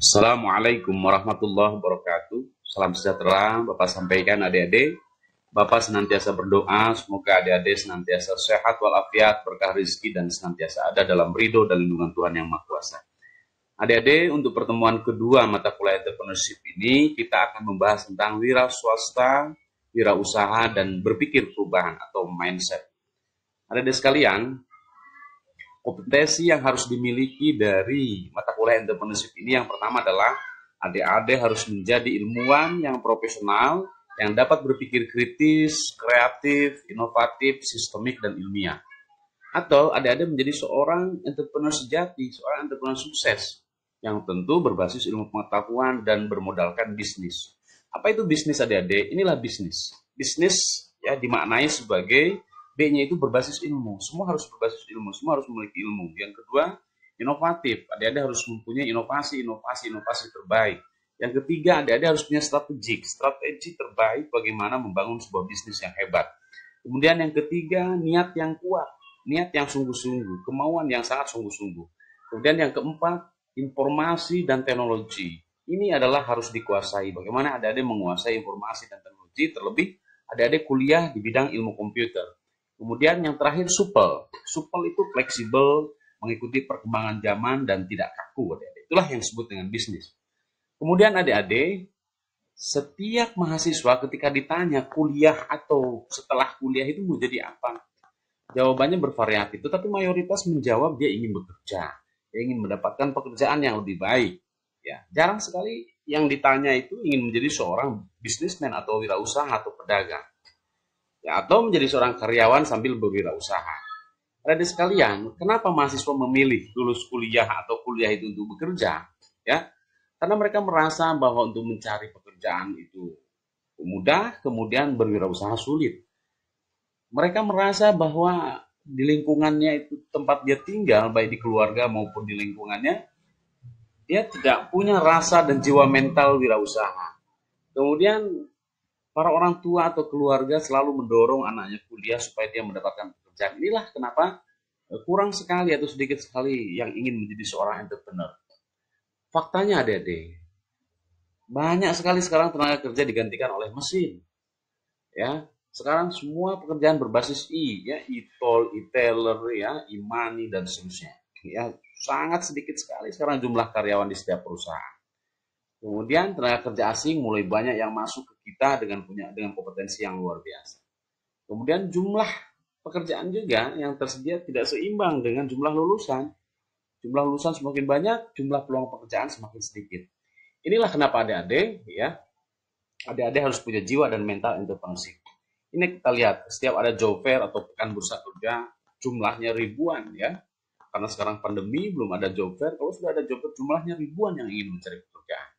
Assalamualaikum warahmatullahi wabarakatuh. Salam sejahtera, Bapak sampaikan adik-adik. Bapak senantiasa berdoa, semoga adik-adik senantiasa sehat walafiat, berkah rezeki, dan senantiasa ada dalam ridho dan lindungan Tuhan Yang Maha Kuasa. Adik-adik, untuk pertemuan kedua mata kuliah entrepreneurship ini, kita akan membahas tentang wira swasta, wira usaha, dan berpikir perubahan atau mindset. Adik-adik sekalian, kompetensi yang harus dimiliki dari mata kuliah entrepreneurship ini yang pertama adalah adik-adik harus menjadi ilmuwan yang profesional yang dapat berpikir kritis, kreatif, inovatif, sistemik, dan ilmiah. Atau adik-adik menjadi seorang entrepreneur sejati, seorang entrepreneur sukses yang tentu berbasis ilmu pengetahuan dan bermodalkan bisnis. Apa itu bisnis adik-adik? Inilah bisnis. Bisnis ya dimaknai sebagai B-nya itu berbasis ilmu. Semua harus berbasis ilmu, semua harus memiliki ilmu. Yang kedua, inovatif. Adik-adik harus mempunyai inovasi terbaik. Yang ketiga, adik-adik harus punya strategi terbaik bagaimana membangun sebuah bisnis yang hebat. Kemudian yang ketiga, niat yang kuat, niat yang sungguh-sungguh, kemauan yang sangat sungguh-sungguh. Kemudian yang keempat, informasi dan teknologi. Ini adalah harus dikuasai. Bagaimana adik-adik menguasai informasi dan teknologi, terlebih adik-adik kuliah di bidang ilmu komputer. Kemudian yang terakhir supel. Supel itu fleksibel, mengikuti perkembangan zaman dan tidak kaku. Adik-adik. Itulah yang disebut dengan bisnis. Kemudian adik-adik, setiap mahasiswa ketika ditanya kuliah atau setelah kuliah itu mau jadi apa? Jawabannya bervariatif, tetapi mayoritas menjawab dia ingin bekerja, dia ingin mendapatkan pekerjaan yang lebih baik. Ya, jarang sekali yang ditanya itu ingin menjadi seorang bisnismen atau wirausaha atau pedagang. Ya, atau menjadi seorang karyawan sambil berwirausaha. Adik sekalian, kenapa mahasiswa memilih lulus kuliah atau kuliah itu untuk bekerja? Ya, karena mereka merasa bahwa untuk mencari pekerjaan itu mudah, kemudian berwirausaha sulit. Mereka merasa bahwa di lingkungannya itu tempat dia tinggal, baik di keluarga maupun di lingkungannya, dia tidak punya rasa dan jiwa mental wirausaha. Kemudian para orang tua atau keluarga selalu mendorong anaknya kuliah supaya dia mendapatkan pekerjaan. Inilah kenapa kurang sekali atau sedikit sekali yang ingin menjadi seorang entrepreneur. Faktanya adik-adik, banyak sekali sekarang tenaga kerja digantikan oleh mesin. Ya, sekarang semua pekerjaan berbasis ya, e-toll, e-teller, ya, e-money dan seterusnya. Ya, sangat sedikit sekali sekarang jumlah karyawan di setiap perusahaan. Kemudian tenaga kerja asing mulai banyak yang masuk ke kita dengan kompetensi yang luar biasa. Kemudian jumlah pekerjaan juga yang tersedia tidak seimbang dengan jumlah lulusan. Jumlah lulusan semakin banyak, jumlah peluang pekerjaan semakin sedikit. Inilah kenapa adik-adik harus punya jiwa dan mental entrepreneurship. Ini kita lihat, setiap ada job fair atau pekan bursa kerja, jumlahnya ribuan ya. Karena sekarang pandemi belum ada job fair, kalau sudah ada job fair jumlahnya ribuan yang ingin mencari pekerjaan.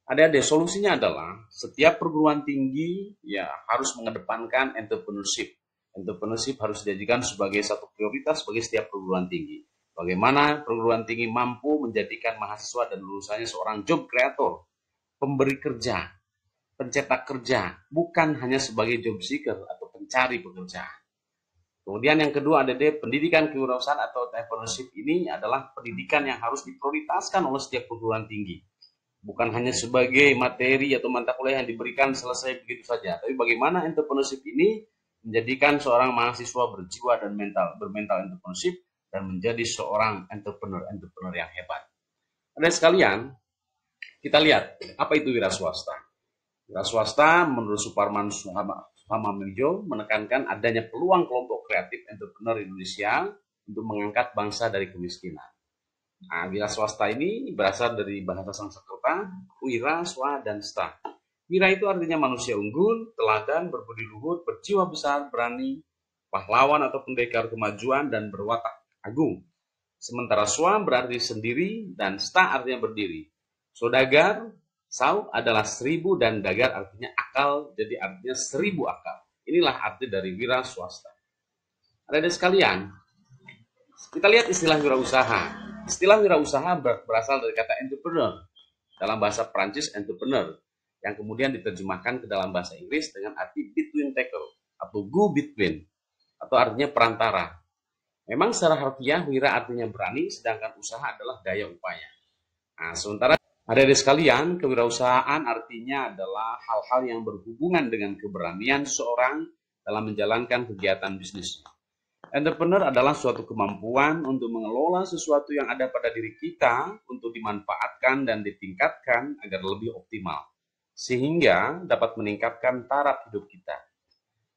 Adik-adik, solusinya adalah setiap perguruan tinggi ya harus mengedepankan entrepreneurship. Entrepreneurship harus dijadikan sebagai satu prioritas bagi setiap perguruan tinggi. Bagaimana perguruan tinggi mampu menjadikan mahasiswa dan lulusannya seorang job creator, pemberi kerja, pencetak kerja, bukan hanya sebagai job seeker atau pencari pekerjaan. Kemudian yang kedua, adik-adik, pendidikan kewirausahaan atau entrepreneurship ini adalah pendidikan yang harus diprioritaskan oleh setiap perguruan tinggi. Bukan hanya sebagai materi atau mata kuliah yang diberikan selesai begitu saja, tapi bagaimana entrepreneurship ini menjadikan seorang mahasiswa berjiwa dan bermental entrepreneurship dan menjadi seorang entrepreneur yang hebat. Ada sekalian, kita lihat apa itu wira swasta. Wira swasta menurut Suparman Sumamiljo menekankan adanya peluang kelompok kreatif entrepreneur Indonesia untuk mengangkat bangsa dari kemiskinan. Nah, wira swasta ini berasal dari bahasa Sanskerta, wira, swa, dan sta. Wira itu artinya manusia unggul, teladan, berbudi luhur, berjiwa besar, berani, pahlawan atau pendekar kemajuan, dan berwatak agung. Sementara swa berarti sendiri, dan sta artinya berdiri. Sodagar, sau adalah 1000, dan dagar artinya akal, jadi artinya 1000 akal. Inilah arti dari wira swasta. Ada sekalian, kita lihat istilah wirausaha. Istilah wirausaha berasal dari kata entrepreneur dalam bahasa Prancis entrepreneur yang kemudian diterjemahkan ke dalam bahasa Inggris dengan arti between tackle atau go between atau artinya perantara. Memang secara harfiah wira artinya berani, sedangkan usaha adalah daya upaya. Nah, sementara Adik-adik sekalian, kewirausahaan artinya adalah hal-hal yang berhubungan dengan keberanian seorang dalam menjalankan kegiatan bisnis. Entrepreneur adalah suatu kemampuan untuk mengelola sesuatu yang ada pada diri kita untuk dimanfaatkan dan ditingkatkan agar lebih optimal, sehingga dapat meningkatkan taraf hidup kita.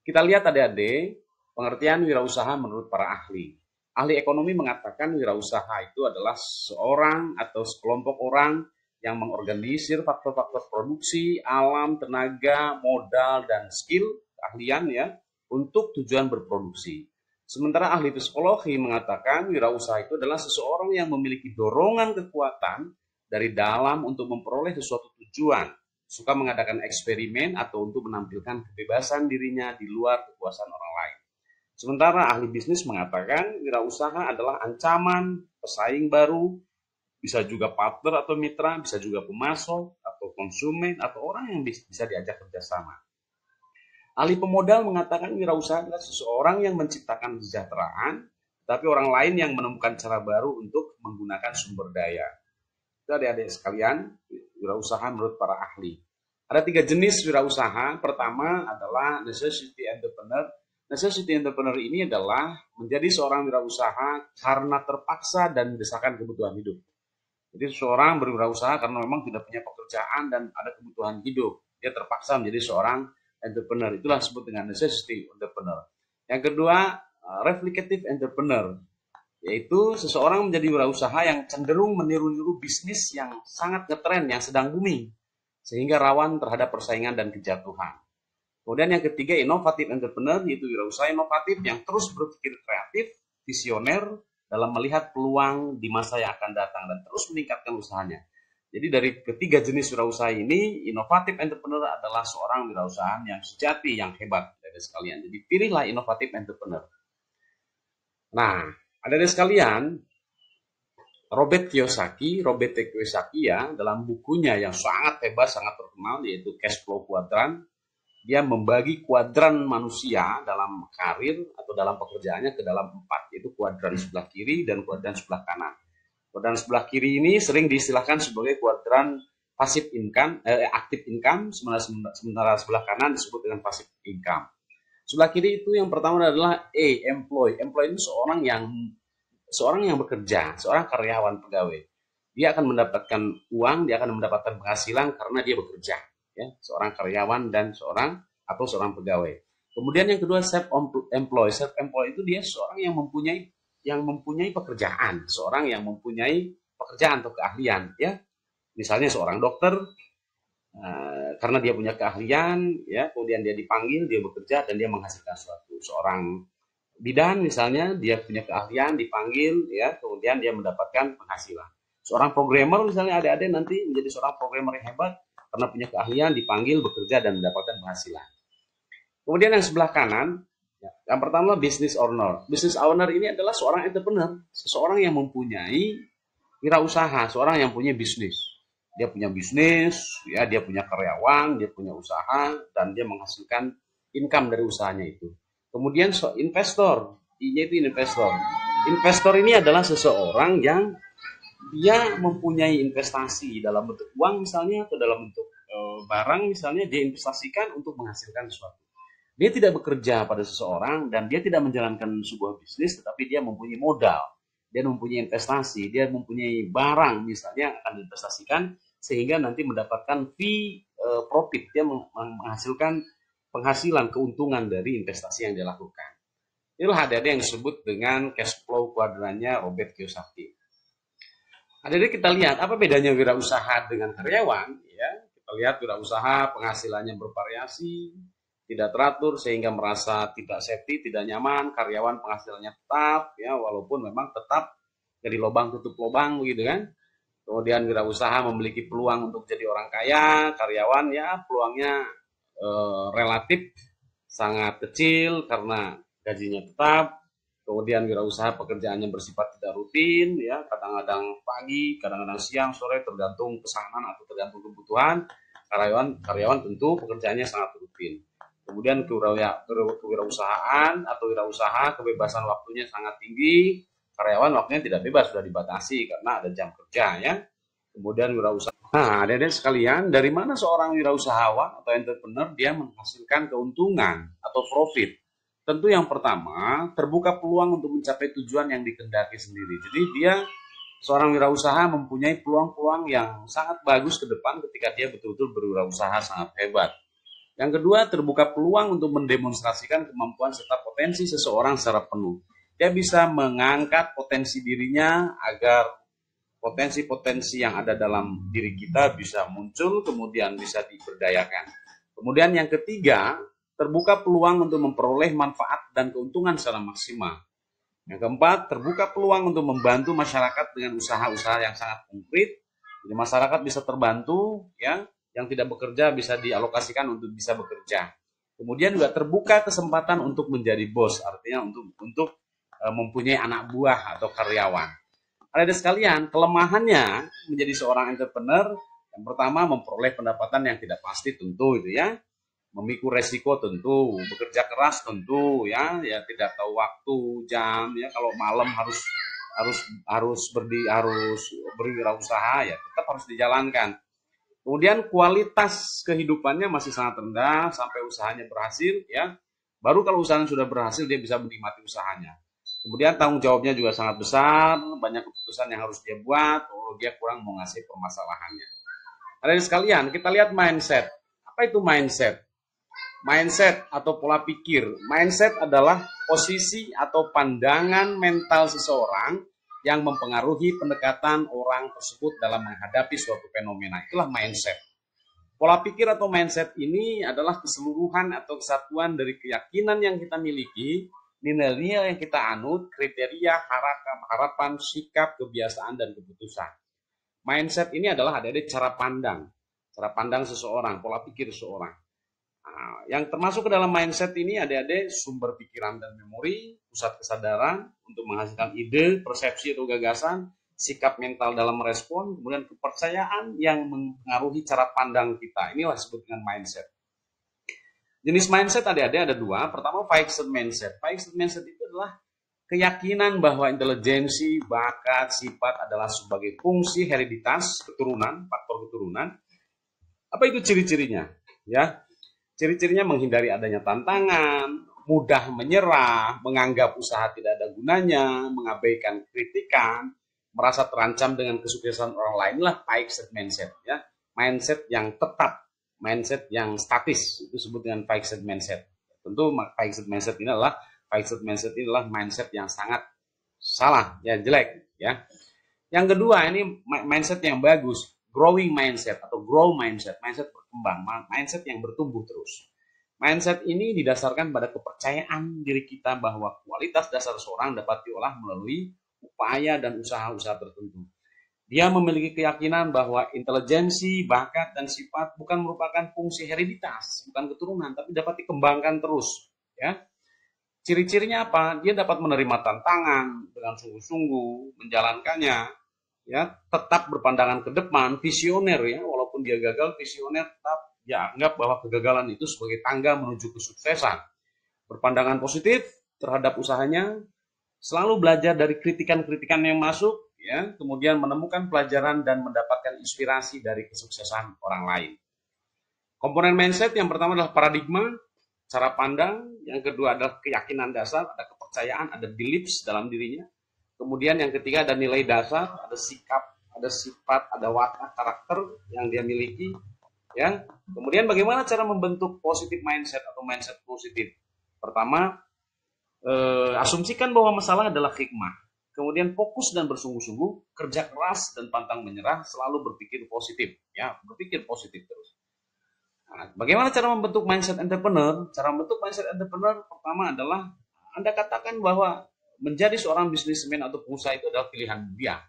Kita lihat adik-adik, pengertian wirausaha menurut para ahli. Ahli ekonomi mengatakan wirausaha itu adalah seorang atau sekelompok orang yang mengorganisir faktor-faktor produksi, alam, tenaga, modal, dan skill, keahlian ya, untuk tujuan berproduksi. Sementara ahli psikologi mengatakan wirausaha itu adalah seseorang yang memiliki dorongan kekuatan dari dalam untuk memperoleh sesuatu tujuan, suka mengadakan eksperimen atau untuk menampilkan kebebasan dirinya di luar kekuasaan orang lain. Sementara ahli bisnis mengatakan wirausaha adalah ancaman, pesaing baru, bisa juga partner atau mitra, bisa juga pemasok atau konsumen atau orang yang bisa diajak kerjasama. Ahli pemodal mengatakan wirausaha adalah seseorang yang menciptakan kesejahteraan, tapi orang lain yang menemukan cara baru untuk menggunakan sumber daya. Itu adik-adik sekalian, wirausaha menurut para ahli. Ada 3 jenis wirausaha. Pertama adalah necessity entrepreneur. Necessity entrepreneur ini adalah menjadi seorang wirausaha karena terpaksa dan desakan kebutuhan hidup. Jadi seseorang berwirausaha karena memang tidak punya pekerjaan dan ada kebutuhan hidup. Dia terpaksa menjadi seorang entrepreneur, itulah disebut dengan necessity entrepreneur. Yang kedua, replicative entrepreneur, yaitu seseorang menjadi wirausaha yang cenderung meniru-niru bisnis yang sangat ngetren, yang sedang booming, sehingga rawan terhadap persaingan dan kejatuhan. Kemudian yang ketiga, innovative entrepreneur, yaitu wirausaha inovatif yang terus berpikir kreatif, visioner dalam melihat peluang di masa yang akan datang dan terus meningkatkan usahanya. Jadi dari ketiga jenis wirausaha ini, inovatif entrepreneur adalah seorang wirausahaan yang sejati, yang hebat dari sekalian. Jadi pilihlah inovatif entrepreneur. Nah, ada sekalian, Robert Kiyosaki ya, dalam bukunya yang sangat hebat, sangat terkenal, yaitu Cash Flow Quadrant, dia membagi kuadran manusia dalam karir atau dalam pekerjaannya ke dalam 4, yaitu kuadran sebelah kiri dan kuadran sebelah kanan. Kuadran sebelah kiri ini sering diistilahkan sebagai kuadran passive income, active income, sementara sebelah kanan disebut dengan passive income. Sebelah kiri itu yang pertama adalah employee. Employee itu seorang yang bekerja, seorang karyawan pegawai. Dia akan mendapatkan uang, dia akan mendapatkan penghasilan karena dia bekerja, ya, seorang karyawan dan seorang pegawai. Kemudian yang kedua self-employed. Self-employed itu dia seorang yang mempunyai pekerjaan, seorang yang mempunyai pekerjaan atau keahlian, ya. Misalnya seorang dokter, karena dia punya keahlian, ya, kemudian dia dipanggil, dia bekerja dan dia menghasilkan sesuatu. Seorang bidan misalnya, dia punya keahlian, dipanggil, ya, kemudian dia mendapatkan penghasilan. Seorang programmer misalnya, adik-adik nanti menjadi seorang programmer yang hebat karena punya keahlian, dipanggil, bekerja dan mendapatkan penghasilan. Kemudian yang sebelah kanan, yang pertama business owner. Business owner ini adalah seorang entrepreneur, seseorang yang mempunyai wirausaha, seorang yang punya bisnis. Dia punya bisnis, ya, dia punya karyawan, dia punya usaha dan dia menghasilkan income dari usahanya itu. Kemudian investor, I-nya itu investor. Investor ini adalah seseorang yang dia mempunyai investasi dalam bentuk uang misalnya atau dalam bentuk barang misalnya, dia investasikan untuk menghasilkan sesuatu. Dia tidak bekerja pada seseorang dan dia tidak menjalankan sebuah bisnis, tetapi dia mempunyai modal, dia mempunyai investasi, dia mempunyai barang misalnya yang akan diinvestasikan sehingga nanti mendapatkan fee profit, dia menghasilkan penghasilan, keuntungan dari investasi yang dia lakukan. Inilah ada yang disebut dengan cash flow kuadrannya Robert Kiyosaki. Adik-adik kita lihat apa bedanya wirausaha dengan karyawan, ya. Kita lihat wirausaha penghasilannya bervariasi, tidak teratur sehingga merasa tidak safety, tidak nyaman. Karyawan penghasilannya tetap, ya, walaupun memang tetap jadi lubang tutup lubang begitu kan. Kemudian wirausaha memiliki peluang untuk jadi orang kaya, karyawan ya peluangnya relatif sangat kecil karena gajinya tetap. Kemudian wirausaha pekerjaannya bersifat tidak rutin, ya, kadang-kadang pagi, kadang-kadang siang, sore, tergantung pesanan atau tergantung kebutuhan. Karyawan tentu pekerjaannya sangat rutin. Kemudian kewirausahaan atau wirausaha kebebasan waktunya sangat tinggi. Karyawan waktunya tidak bebas, sudah dibatasi karena ada jam kerja, ya. Kemudian wirausaha Nah, adik-adik sekalian, dari mana seorang wirausahawan atau entrepreneur dia menghasilkan keuntungan atau profit? Tentu yang pertama, terbuka peluang untuk mencapai tujuan yang dikehendaki sendiri. Jadi dia seorang wirausaha mempunyai peluang-peluang yang sangat bagus ke depan ketika dia betul-betul berwirausaha sangat hebat. Yang kedua, terbuka peluang untuk mendemonstrasikan kemampuan serta potensi seseorang secara penuh. Dia bisa mengangkat potensi dirinya agar potensi-potensi yang ada dalam diri kita bisa muncul, kemudian bisa diberdayakan. Kemudian yang ketiga, terbuka peluang untuk memperoleh manfaat dan keuntungan secara maksimal. Yang keempat, terbuka peluang untuk membantu masyarakat dengan usaha-usaha yang sangat konkret. Jadi masyarakat bisa terbantu, ya, yang tidak bekerja bisa dialokasikan untuk bisa bekerja. Kemudian juga terbuka kesempatan untuk menjadi bos, artinya untuk mempunyai anak buah atau karyawan. Ada sekalian, kelemahannya menjadi seorang entrepreneur, yang pertama memperoleh pendapatan yang tidak pasti tentu itu ya, memikul resiko tentu, bekerja keras tentu ya, ya tidak tahu waktu, jam ya, kalau malam harus berwirausaha ya, tetap harus dijalankan. Kemudian kualitas kehidupannya masih sangat rendah sampai usahanya berhasil ya. Baru kalau usahanya sudah berhasil dia bisa menikmati usahanya. Kemudian tanggung jawabnya juga sangat besar, banyak keputusan yang harus dia buat, kalau dia kurang menguasai permasalahannya. Ada sekalian, kita lihat mindset. Apa itu mindset? Mindset atau pola pikir. Mindset adalah posisi atau pandangan mental seseorang yang mempengaruhi pendekatan orang tersebut dalam menghadapi suatu fenomena. Itulah mindset. Pola pikir atau mindset ini adalah keseluruhan atau kesatuan dari keyakinan yang kita miliki, nilai-nilai yang kita anut, kriteria, harapan, sikap, kebiasaan, dan keputusan. Mindset ini adalah adik-adik cara pandang seseorang, pola pikir seseorang. Nah, yang termasuk ke dalam mindset ini adik-adik sumber pikiran dan memori, pusat kesadaran untuk menghasilkan ide, persepsi atau gagasan, sikap mental dalam merespon, kemudian kepercayaan yang mempengaruhi cara pandang kita. Inilah disebut dengan mindset. Jenis mindset adik-adik ada dua. Pertama, fixed mindset. Fixed mindset itu adalah keyakinan bahwa intelijensi, bakat, sifat adalah sebagai fungsi hereditas, keturunan, faktor keturunan. Apa itu ciri-cirinya? Ya, ciri-cirinya menghindari adanya tantangan, mudah menyerah, menganggap usaha tidak ada gunanya, mengabaikan kritikan, merasa terancam dengan kesuksesan orang lain. Inilah fixed mindset. Ya, mindset yang tetap, mindset yang statis, itu disebut dengan fixed mindset. Tentu fixed mindset ini adalah mindset yang sangat salah, ya jelek, ya. Yang kedua ini mindset yang bagus, growing mindset atau grow mindset, mindset berkembang, mindset yang bertumbuh terus. Mindset ini didasarkan pada kepercayaan diri kita bahwa kualitas dasar seorang dapat diolah melalui upaya dan usaha-usaha tertentu. Dia memiliki keyakinan bahwa intelijensi, bakat, dan sifat bukan merupakan fungsi hereditas, bukan keturunan, tapi dapat dikembangkan terus. Ya, ciri-cirinya apa? Dia dapat menerima tantangan dengan sungguh-sungguh, menjalankannya, ya, tetap berpandangan ke depan, visioner ya, walaupun dia gagal, visioner tetap ya anggap bahwa kegagalan itu sebagai tangga menuju kesuksesan. Berpandangan positif terhadap usahanya, selalu belajar dari kritikan-kritikan yang masuk, ya, kemudian menemukan pelajaran dan mendapatkan inspirasi dari kesuksesan orang lain. Komponen mindset yang pertama adalah paradigma, cara pandang, yang kedua adalah keyakinan dasar, ada kepercayaan, ada beliefs dalam dirinya. Kemudian yang ketiga ada nilai dasar, ada sikap, ada sifat, ada watak, karakter yang dia miliki. Ya. Kemudian bagaimana cara membentuk positif mindset atau mindset positif? Pertama, asumsikan bahwa masalah adalah hikmah. Kemudian fokus dan bersungguh-sungguh, kerja keras dan pantang menyerah, selalu berpikir positif. Ya, berpikir positif terus. Nah, bagaimana cara membentuk mindset entrepreneur? Cara membentuk mindset entrepreneur pertama adalah Anda katakan bahwa menjadi seorang bisnismen atau pengusaha itu adalah pilihan dia.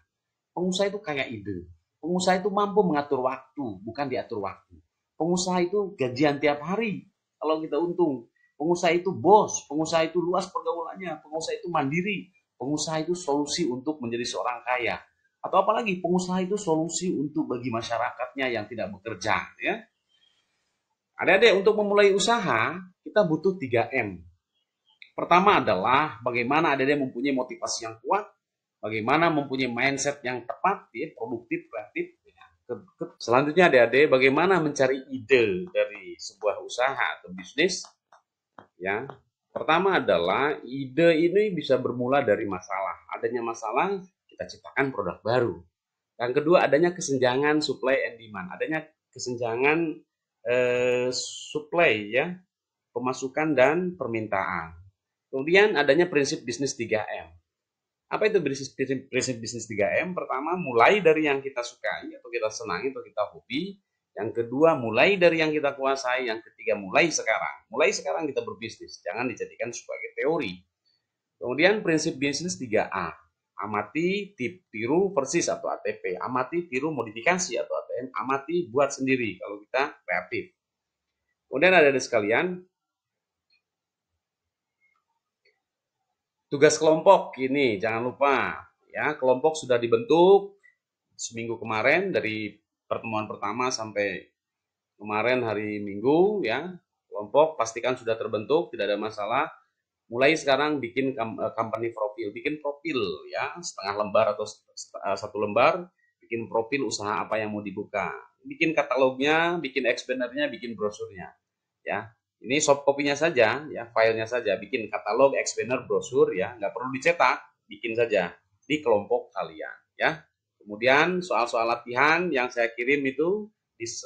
Pengusaha itu kaya ide. Pengusaha itu mampu mengatur waktu, bukan diatur waktu. Pengusaha itu gajian tiap hari kalau kita untung. Pengusaha itu bos, pengusaha itu luas pergaulannya, pengusaha itu mandiri, pengusaha itu solusi untuk menjadi seorang kaya. Atau apalagi pengusaha itu solusi untuk bagi masyarakatnya yang tidak bekerja. Ya. Adik-adik, untuk memulai usaha, kita butuh 3M. Pertama adalah bagaimana adik-adik mempunyai motivasi yang kuat, bagaimana mempunyai mindset yang tepat, ya, produktif, kreatif. Ya. Selanjutnya adik-adik, bagaimana mencari ide dari sebuah usaha atau bisnis? Ya, pertama adalah ide ini bisa bermula dari masalah. Adanya masalah, kita ciptakan produk baru. Yang kedua, adanya kesenjangan supply and demand. Adanya kesenjangan supply, ya, pemasukan dan permintaan. Kemudian adanya prinsip bisnis 3M. Apa itu prinsip bisnis 3M? Pertama, mulai dari yang kita sukai atau kita senangi atau kita hobi. Yang kedua, mulai dari yang kita kuasai. Yang ketiga, mulai sekarang. Mulai sekarang kita berbisnis. Jangan dijadikan sebagai teori. Kemudian prinsip bisnis 3A. Amati, tiru, persis atau ATP. Amati, tiru, modifikasi atau ATM. Amati, buat sendiri kalau kita kreatif. Kemudian ada sekalian, tugas kelompok ini jangan lupa ya, kelompok sudah dibentuk seminggu kemarin dari pertemuan pertama sampai kemarin hari Minggu ya. Kelompok pastikan sudah terbentuk, tidak ada masalah. Mulai sekarang bikin company profil, bikin profil ya, setengah lembar atau satu lembar, bikin profil usaha apa yang mau dibuka. Bikin katalognya, bikin expander-nya, bikin brosurnya ya. Ini soft copy-nya saja, ya, filenya saja, bikin katalog, expander, brosur, ya, nggak perlu dicetak, bikin saja di kelompok kalian, ya. Kemudian soal-soal latihan yang saya kirim itu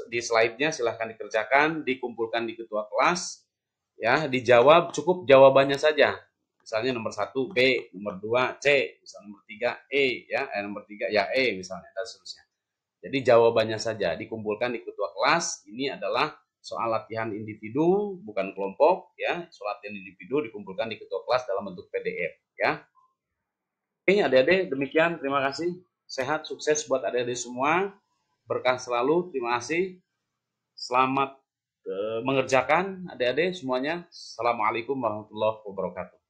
di slide-nya silahkan dikerjakan, dikumpulkan di ketua kelas, ya, dijawab cukup jawabannya saja. Misalnya nomor 1 B, nomor 2 C, misalnya nomor 3 E, ya, nomor 3 ya E misalnya dan seterusnya. Jadi jawabannya saja dikumpulkan di ketua kelas. Ini adalah soal latihan individu, bukan kelompok, ya. Soal latihan individu dikumpulkan di ketua kelas dalam bentuk PDF, ya. Oke, adik-adik, demikian. Terima kasih. Sehat, sukses buat adik-adik semua. Berkah selalu. Terima kasih. Selamat mengerjakan adik-adik semuanya. Assalamualaikum warahmatullahi wabarakatuh.